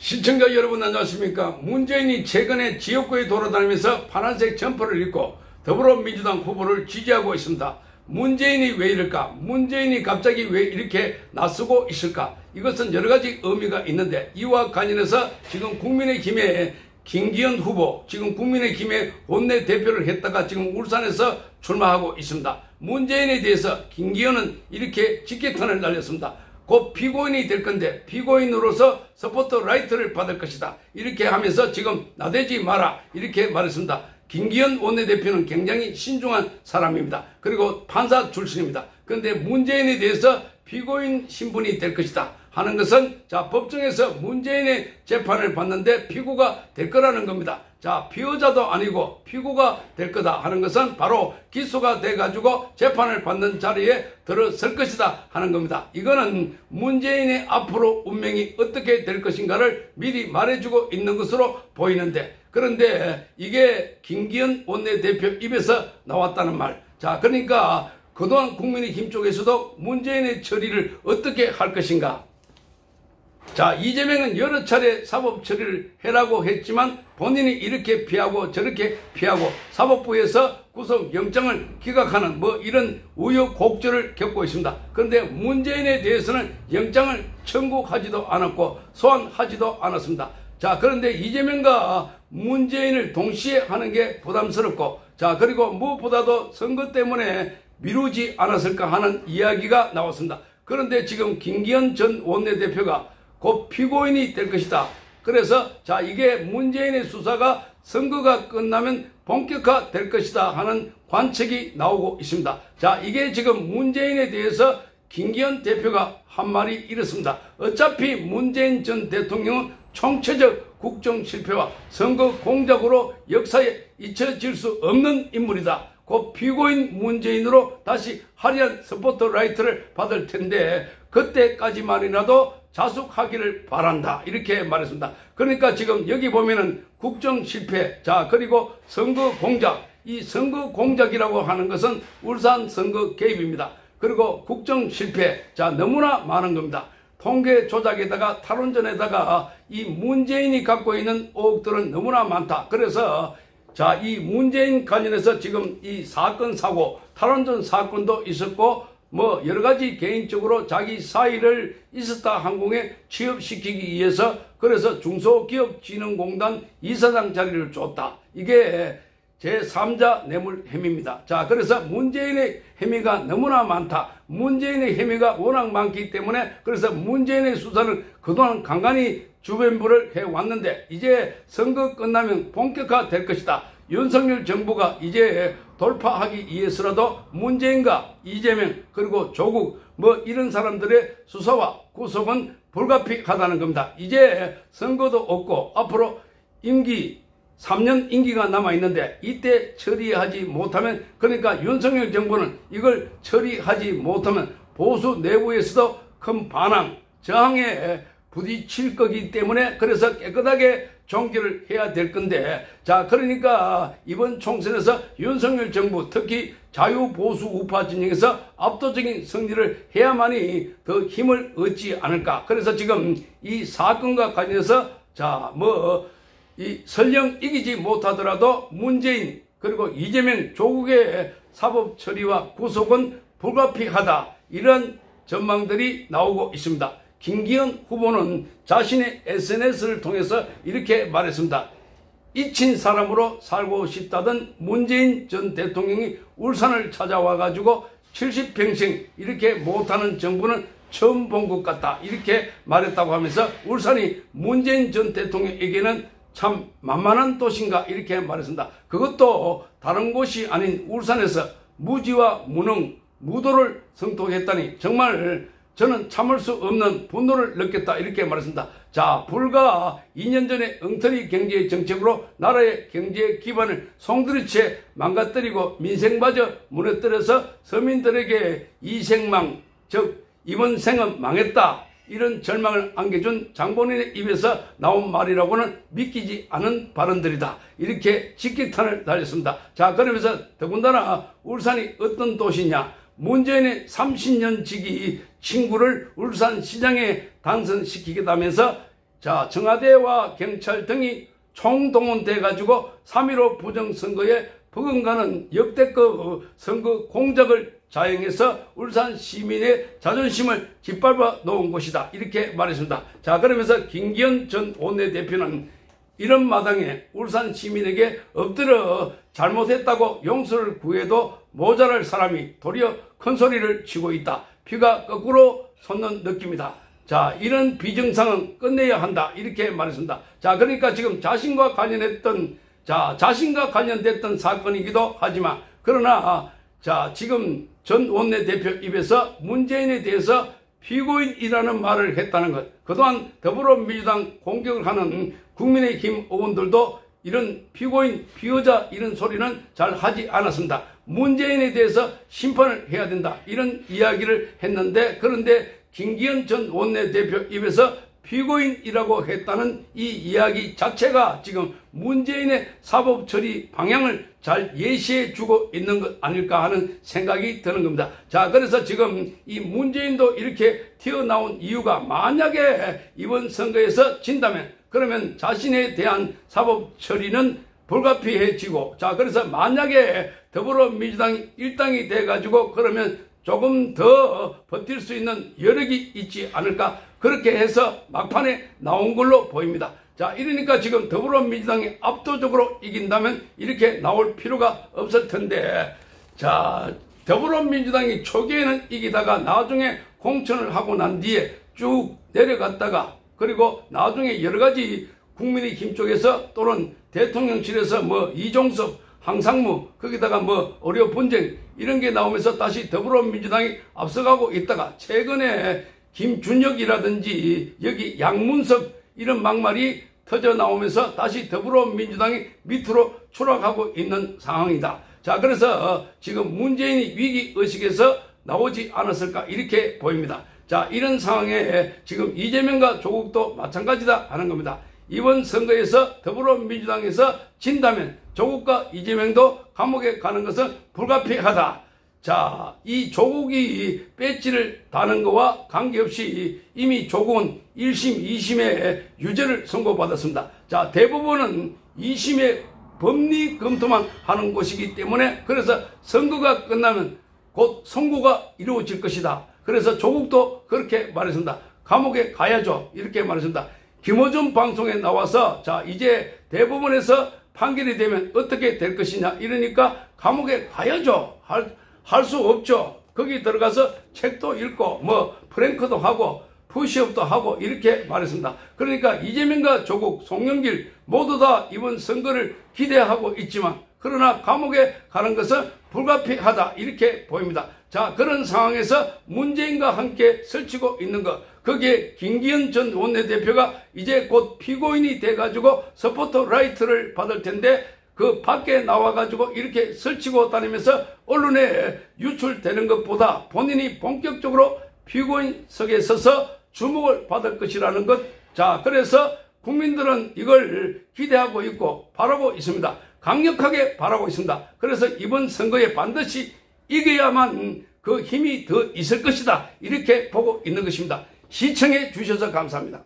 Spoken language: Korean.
시청자 여러분 안녕하십니까. 문재인이 최근에 지역구에 돌아다니면서 파란색 점퍼를 입고 더불어민주당 후보를 지지하고 있습니다. 문재인이 왜 이럴까? 문재인이 갑자기 왜 이렇게 나서고 있을까? 이것은 여러가지 의미가 있는데, 이와 관련해서 지금 국민의힘의 김기현 후보, 지금 국민의힘의 원내대표를 했다가 지금 울산에서 출마하고 있습니다. 문재인에 대해서 김기현은 이렇게 직격탄을 날렸습니다. 곧 피고인이 될 건데 피고인으로서 스포트라이트를 받을 것이다. 이렇게 하면서 지금 나대지 마라 이렇게 말했습니다. 김기현 원내대표는 굉장히 신중한 사람입니다. 그리고 판사 출신입니다. 그런데 문재인에 대해서 피고인 신분이 될 것이다 하는 것은, 자, 법정에서 문재인의 재판을 받는데 피고가 될 거라는 겁니다. 자, 피의자도 아니고 피고가 될 거다 하는 것은 바로 기소가 돼가지고 재판을 받는 자리에 들어설 것이다 하는 겁니다. 이거는 문재인의 앞으로 운명이 어떻게 될 것인가를 미리 말해주고 있는 것으로 보이는데, 그런데 이게 김기현 원내대표 입에서 나왔다는 말. 자, 그러니까 그동안 국민의힘 쪽에서도 문재인의 처리를 어떻게 할 것인가. 자, 이재명은 여러 차례 사법 처리를 해라고 했지만 본인이 이렇게 피하고 저렇게 피하고 사법부에서 구속영장을 기각하는 이런 우여곡절을 겪고 있습니다. 그런데 문재인에 대해서는 영장을 청구하지도 않았고 소환하지도 않았습니다. 자, 그런데 이재명과 문재인을 동시에 하는 게 부담스럽고, 자, 그리고 무엇보다도 선거 때문에 미루지 않았을까 하는 이야기가 나왔습니다. 그런데 지금 김기현 전 원내대표가 곧 피고인이 될 것이다. 그래서 자, 이게 문재인의 수사가 선거가 끝나면 본격화 될 것이다 하는 관측이 나오고 있습니다. 자, 이게 지금 문재인에 대해서 김기현 대표가 한 말이 이렇습니다. 어차피 문재인 전 대통령은 총체적 국정 실패와 선거 공작으로 역사에 잊혀질 수 없는 인물이다. 곧 피고인 문재인으로 다시 화려한 스포트라이트를 받을 텐데 그때까지만이라도 자숙하기를 바란다 이렇게 말했습니다. 그러니까 지금 여기 보면은 국정 실패, 자, 그리고 선거 공작, 이 선거 공작이라고 하는 것은 울산 선거 개입입니다. 그리고 국정 실패, 자, 너무나 많은 겁니다. 통계 조작에다가 탈원전에다가 이 문재인이 갖고 있는 의혹들은 너무나 많다. 그래서 자, 이 문재인 관련해서 지금 이 사건 사고, 탈원전 사건도 있었고 여러가지 개인적으로 자기 사의를 있었다 항공에 취업시키기 위해서 그래서 중소기업진흥공단 이사장 자리를 줬다. 이게 제3자 뇌물 혐의입니다. 자, 그래서 문재인의 혐의가 너무나 많다. 문재인의 혐의가 워낙 많기 때문에 그래서 문재인의 수사는 그동안 간간히 주변부를 해왔는데 이제 선거 끝나면 본격화 될 것이다. 윤석열 정부가 이제 돌파하기 위해서라도 문재인과 이재명 그리고 조국 이런 사람들의 수사와 구속은 불가피하다는 겁니다. 이제 선거도 없고 앞으로 임기 3년 임기가 남아있는데 이때 처리하지 못하면, 그러니까 윤석열 정부는 이걸 처리하지 못하면 보수 내부에서도 큰 반항, 저항에 부딪힐 거기 때문에 그래서 깨끗하게 종결을 해야 될 건데, 자, 그러니까 이번 총선에서 윤석열 정부 특히 자유보수 우파 진영에서 압도적인 승리를 해야만이 더 힘을 얻지 않을까. 그래서 지금 이 사건과 관련해서 자, 이 설령 이기지 못하더라도 문재인 그리고 이재명 조국의 사법 처리와 구속은 불가피하다. 이런 전망들이 나오고 있습니다. 김기현 후보는 자신의 SNS를 통해서 이렇게 말했습니다. 잊힌 사람으로 살고 싶다던 문재인 전 대통령이 울산을 찾아와가지고 70평생 이렇게 못하는 정부는 처음 본 것 같다. 이렇게 말했다고 하면서 울산이 문재인 전 대통령에게는 참 만만한 도시인가 이렇게 말했습니다. 그것도 다른 곳이 아닌 울산에서 무지와 무능, 무도를 성토했다니 정말 저는 참을 수 없는 분노를 느꼈다 이렇게 말했습니다. 자, 불과 2년 전에 엉터리 경제 정책으로 나라의 경제 기반을 송두리째 망가뜨리고 민생마저 무너뜨려서 서민들에게 이생망, 즉 이번 생은 망했다, 이런 절망을 안겨준 장본인의 입에서 나온 말이라고는 믿기지 않은 발언들이다. 이렇게 직격탄을 날렸습니다. 자, 그러면서 더군다나 울산이 어떤 도시냐, 문재인의 30년 지기 친구를 울산시장에 당선시키겠다면서 자, 청와대와 경찰 등이 총동원돼 가지고 3.15 부정선거에 버금가는 역대급 선거 공작을 자행해서 울산 시민의 자존심을 짓밟아 놓은 것이다. 이렇게 말했습니다. 자, 그러면서 김기현 전 원내대표는 이런 마당에 울산 시민에게 엎드려 잘못했다고 용서를 구해도 모자랄 사람이 도리어 큰 소리를 치고 있다. 피가 거꾸로 솟는 느낌이다. 자, 이런 비정상은 끝내야 한다. 이렇게 말했습니다. 자, 그러니까 지금 자신과 관련됐던 사건이기도 하지만, 그러나 자, 지금 전 원내대표 입에서 문재인에 대해서 피고인이라는 말을 했다는 것, 그동안 더불어민주당 공격을 하는 국민의힘 의원들도 이런 피고인, 피의자 이런 소리는 잘 하지 않았습니다. 문재인에 대해서 심판을 해야 된다. 이런 이야기를 했는데, 그런데 김기현 전 원내대표 입에서 피고인이라고 했다는 이 이야기 자체가 지금 문재인의 사법 처리 방향을 잘 예시해 주고 있는 것 아닐까 하는 생각이 드는 겁니다. 자, 그래서 지금 이 문재인도 이렇게 튀어나온 이유가, 만약에 이번 선거에서 진다면 그러면 자신에 대한 사법 처리는 불가피해지고, 자, 그래서 만약에 더불어민주당이 일당이 돼가지고 그러면 조금 더 버틸 수 있는 여력이 있지 않을까, 그렇게 해서 막판에 나온 걸로 보입니다. 자, 이러니까 지금 더불어민주당이 압도적으로 이긴다면 이렇게 나올 필요가 없을 텐데, 자, 더불어민주당이 초기에는 이기다가 나중에 공천을 하고 난 뒤에 쭉 내려갔다가, 그리고 나중에 여러 가지 국민의힘 쪽에서 또는 대통령실에서 뭐 이종섭, 황상무, 거기다가 뭐 의료 분쟁 이런 게 나오면서 다시 더불어민주당이 앞서가고 있다가, 최근에 김준혁이라든지 여기 양문석 이런 막말이 터져 나오면서 다시 더불어민주당이 밑으로 추락하고 있는 상황이다. 자, 그래서 지금 문재인이 위기의식에서 나오지 않았을까 이렇게 보입니다. 자, 이런 상황에 지금 이재명과 조국도 마찬가지다 하는 겁니다. 이번 선거에서 더불어민주당에서 진다면 조국과 이재명도 감옥에 가는 것은 불가피하다. 자, 이 조국이 배지를 다는 것과 관계없이 이미 조국은 1심, 2심에 유죄를 선고받았습니다. 자, 대부분은 2심에 법리 검토만 하는 것이기 때문에, 그래서 선거가 끝나면 곧 선고가 이루어질 것이다. 그래서 조국도 그렇게 말했습니다. 감옥에 가야죠. 이렇게 말했습니다. 김어준 방송에 나와서 자, 이제 대법원에서 판결이 되면 어떻게 될 것이냐 이러니까 감옥에 가야죠. 할 수 없죠. 거기 들어가서 책도 읽고 뭐 프랭크도 하고 푸시업도 하고 이렇게 말했습니다. 그러니까 이재명과 조국, 송영길 모두 다 이번 선거를 기대하고 있지만, 그러나 감옥에 가는 것은 불가피하다 이렇게 보입니다. 자, 그런 상황에서 문재인과 함께 설치고 있는 것, 거기에 김기현 전 원내대표가 이제 곧 피고인이 돼가지고 스포트라이트를 받을 텐데, 그 밖에 나와가지고 이렇게 설치고 다니면서 언론에 유출되는 것보다 본인이 본격적으로 피고인석에 서서 주목을 받을 것이라는 것. 자, 그래서 국민들은 이걸 기대하고 있고 바라고 있습니다. 강력하게 바라고 있습니다. 그래서 이번 선거에 반드시 이겨야만 그 힘이 더 있을 것이다. 이렇게 보고 있는 것입니다. 시청해 주셔서 감사합니다.